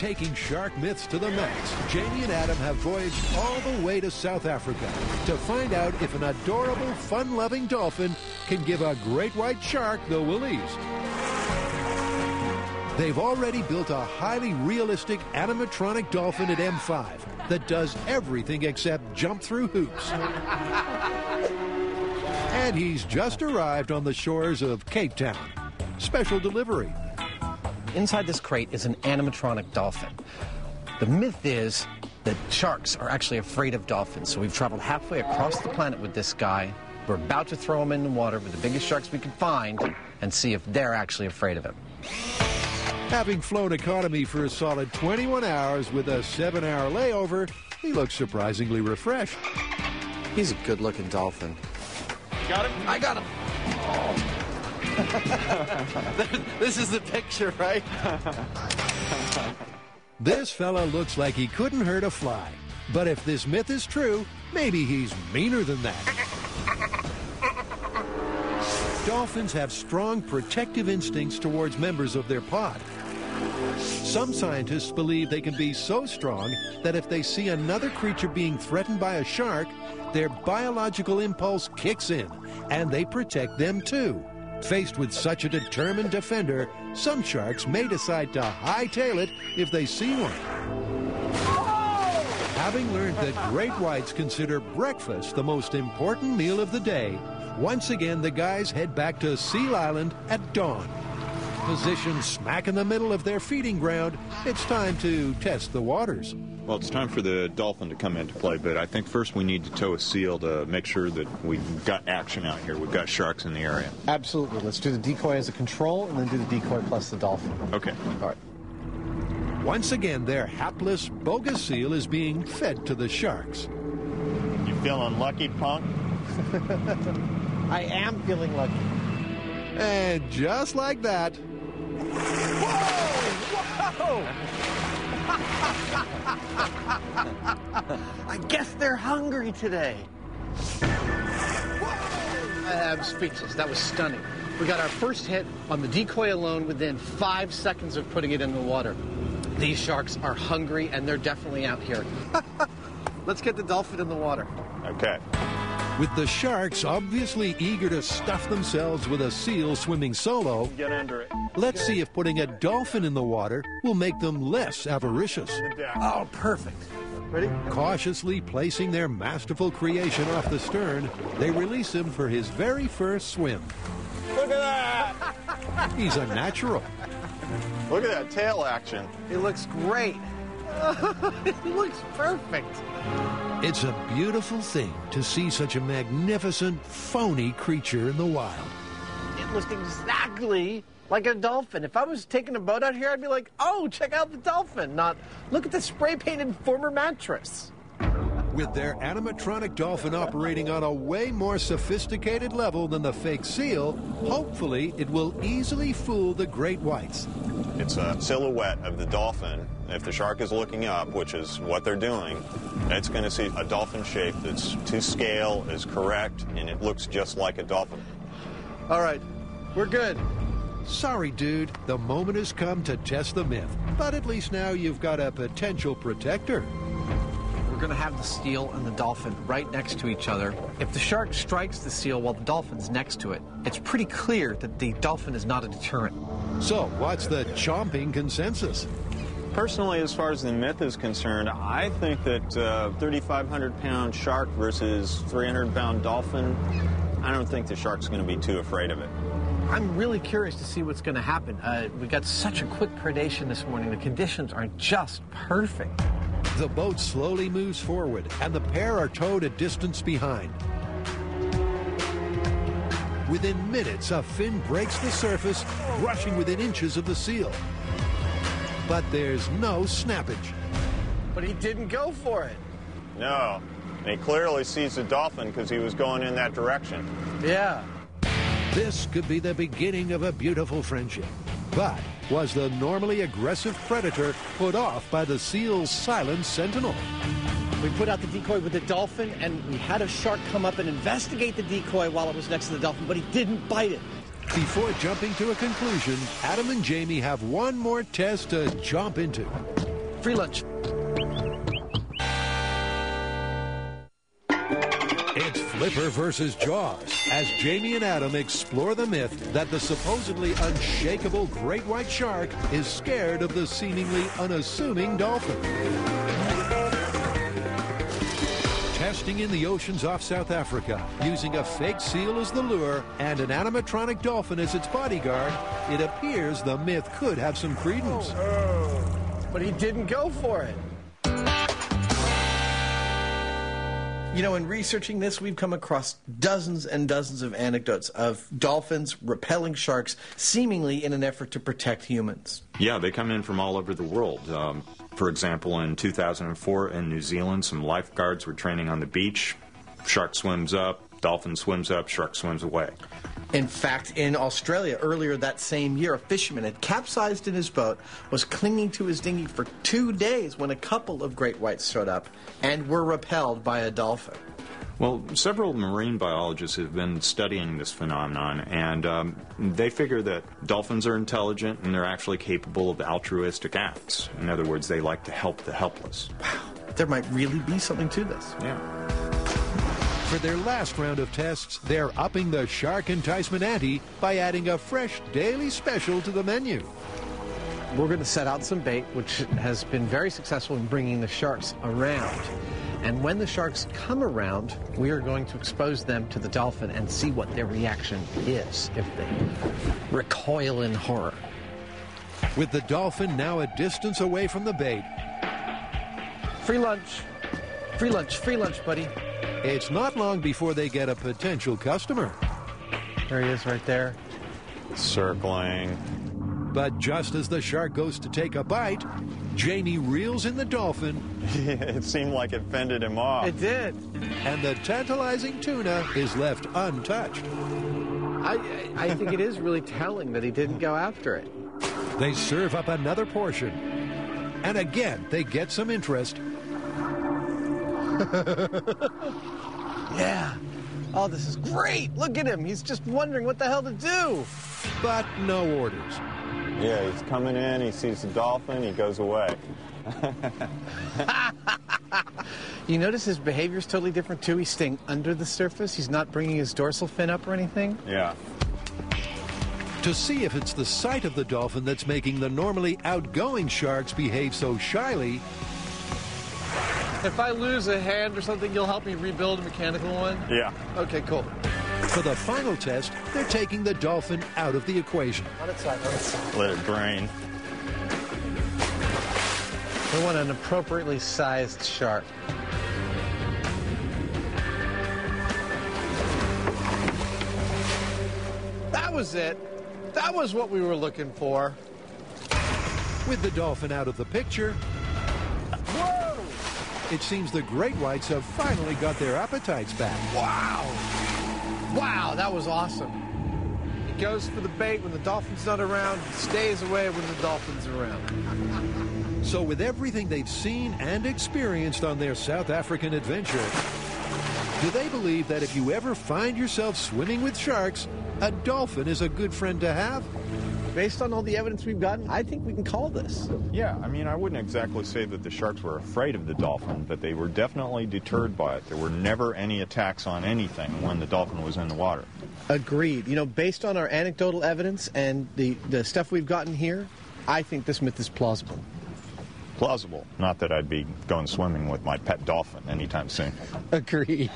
taking shark myths to the max, Jamie and Adam have voyaged all the way to South Africa to find out if an adorable, fun-loving dolphin can give a great white shark the willies. They've already built a highly realistic animatronic dolphin at M5 that does everything except jump through hoops. And he's just arrived on the shores of Cape Town. Special delivery. Inside this crate is an animatronic dolphin. The myth is that sharks are actually afraid of dolphins, so we've traveled halfway across the planet with this guy. We're about to throw him in the water with the biggest sharks we can find and see if they're actually afraid of him. Having flown economy for a solid 21 hours with a 7-hour layover, he looks surprisingly refreshed. He's a good-looking dolphin. You got him? I got him. Oh. This is the picture, right? This fella looks like he couldn't hurt a fly. But if this myth is true, maybe he's meaner than that. Dolphins have strong protective instincts towards members of their pod. Some scientists believe they can be so strong that if they see another creature being threatened by a shark, their biological impulse kicks in, and they protect them too. Faced with such a determined defender, some sharks may decide to hightail it if they see one. Having learned that great whites consider breakfast the most important meal of the day, once again the guys head back to Seal Island at dawn. Positioned smack in the middle of their feeding ground, it's time to test the waters. Well, it's time for the dolphin to come into play, but I think first we need to tow a seal to make sure that we've got action out here. We've got sharks in the area. Absolutely. Let's do the decoy as a control and then do the decoy plus the dolphin. Okay. All right. Once again, their hapless, bogus seal is being fed to the sharks. You feeling lucky, punk? I am feeling lucky. And just like that... Whoa! I guess they're hungry today. I'm speechless. That was stunning. We got our first hit on the decoy alone within 5 seconds of putting it in the water. These sharks are hungry, and they're definitely out here. Let's get the dolphin in the water. Okay. With the sharks obviously eager to stuff themselves with a seal swimming solo, Get under it. let's see if putting a dolphin in the water will make them less avaricious. Oh, perfect. Ready? Cautiously placing their masterful creation off the stern, they release him for his very first swim. Look at that! He's a natural. Look at that tail action. It looks great. It looks perfect. It's a beautiful thing to see such a magnificent, phony creature in the wild. It looks exactly like a dolphin. If I was taking a boat out here, I'd be like, oh, check out the dolphin, not look at the spray-painted former mattress. With their animatronic dolphin operating on a way more sophisticated level than the fake seal, hopefully it will easily fool the great whites. It's a silhouette of the dolphin. If the shark is looking up, which is what they're doing, it's going to see a dolphin shape that's to scale, is correct, and it looks just like a dolphin. All right, we're good. Sorry, dude, the moment has come to test the myth, but at least now you've got a potential protector. We're going to have the seal and the dolphin right next to each other. If the shark strikes the seal while the dolphin's next to it, it's pretty clear that the dolphin is not a deterrent. So, what's the chomping consensus? Personally, as far as the myth is concerned, I think that 3,500-pound shark versus 300-pound dolphin, I don't think the shark's going to be too afraid of it. I'm really curious to see what's going to happen. We got such a quick predation this morning. The conditions are just perfect. The boat slowly moves forward, and the pair are towed a distance behind. Within minutes, a fin breaks the surface, brushing within inches of the seal. But there's no snappage. But he didn't go for it. No, and he clearly sees the dolphin because he was going in that direction. Yeah. This could be the beginning of a beautiful friendship. But was the normally aggressive predator put off by the seal's silent sentinel? We put out the decoy with the dolphin, and we had a shark come up and investigate the decoy while it was next to the dolphin, but he didn't bite it. Before jumping to a conclusion, Adam and Jamie have one more test to jump into. Free lunch. It's Flipper versus Jaws as Jamie and Adam explore the myth that the supposedly unshakable great white shark is scared of the seemingly unassuming dolphin. Testing in the oceans off South Africa, using a fake seal as the lure and an animatronic dolphin as its bodyguard, it appears the myth could have some credence. But he didn't go for it. You know, in researching this, we've come across dozens and dozens of anecdotes of dolphins repelling sharks, seemingly in an effort to protect humans. Yeah, they come in from all over the world. For example, in 2004 in New Zealand, some lifeguards were training on the beach. Shark swims up, dolphin swims up, shark swims away. In fact, in Australia, earlier that same year, a fisherman had capsized in his boat, was clinging to his dinghy for 2 days when a couple of great whites showed up and were repelled by a dolphin. Well, several marine biologists have been studying this phenomenon, and they figure that dolphins are intelligent and they're actually capable of altruistic acts. In other words, they like to help the helpless. Wow, there might really be something to this. Yeah. For their last round of tests, they're upping the shark enticement ante by adding a fresh daily special to the menu. We're going to set out some bait, which has been very successful in bringing the sharks around. And when the sharks come around, we are going to expose them to the dolphin and see what their reaction is if they recoil in horror. With the dolphin now a distance away from the bait, Free lunch. Free lunch, buddy. it's not long before they get a potential customer. There he is right there. Circling. But just as the shark goes to take a bite, Jamie reels in the dolphin. It seemed like it fended him off. It did. And the tantalizing tuna is left untouched. I think it is really telling that he didn't go after it. They serve up another portion. And again, they get some interest. Yeah. Oh, this is great. Look at him. He's just wondering what the hell to do. But no orders. Yeah, he's coming in, he sees the dolphin, he goes away. You notice his behavior is totally different, too? He's staying under the surface. He's not bringing his dorsal fin up or anything. Yeah. To see if it's the sight of the dolphin that's making the normally outgoing sharks behave so shyly, If I lose a hand or something, you'll help me rebuild a mechanical one? Yeah. Okay, cool. for the final test, they're taking the dolphin out of the equation. On its side, on its side. Let it drain. We want an appropriately sized shark. That was it. That was what we were looking for. With the dolphin out of the picture, Whoa! it seems the great whites have finally got their appetites back. Wow. Wow, that was awesome. He goes for the bait when the dolphin's not around, stays away when the dolphin's around. So with everything they've seen and experienced on their South African adventure, do they believe that if you ever find yourself swimming with sharks, a dolphin is a good friend to have? Based on all the evidence we've gotten, I think we can call this. Yeah, I mean, I wouldn't exactly say that the sharks were afraid of the dolphin, but they were definitely deterred by it. There were never any attacks on anything when the dolphin was in the water. Agreed. You know, based on our anecdotal evidence and the stuff we've gotten here, I think this myth is plausible. Plausible. Not that I'd be going swimming with my pet dolphin anytime soon. Agreed.